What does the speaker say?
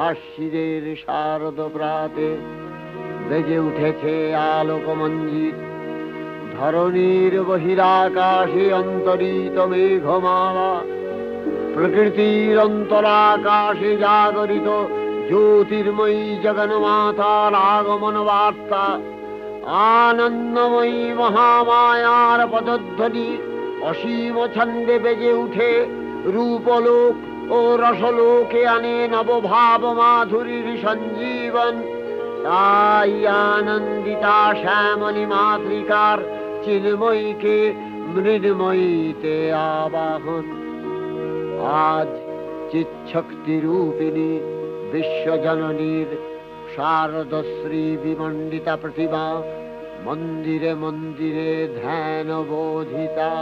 আশ্বিনের শারদ প্রাতে বেজে উঠেছে আলোকমঞ্জিত। ধরণীর বহিরাকাশে অন্তরিত মেঘমালা, প্রকৃতির অন্তরাকাশে জাগরিত জ্যোতির্ময়ী জগন্মাতার আগমন বার্তা। আনন্দময়ী মহামায়ার পদধ্বনি অসীম ছন্দে বেজে উঠে রূপলোক ও রসলোকে আনে নবভাব মাধুরীর সঞ্জীবন। তাই আনন্দিতা শ্যামলী মাতৃকার চিন্ময়ীকে মৃন্ময়ীতে আবাহন। আজ চিৎশক্তি রূপিণী বিশ্বজননীর শারদশ্রী বিমণ্ডিতা প্রতিমা মন্দিরে মন্দিরে ধ্যান বোধিতা।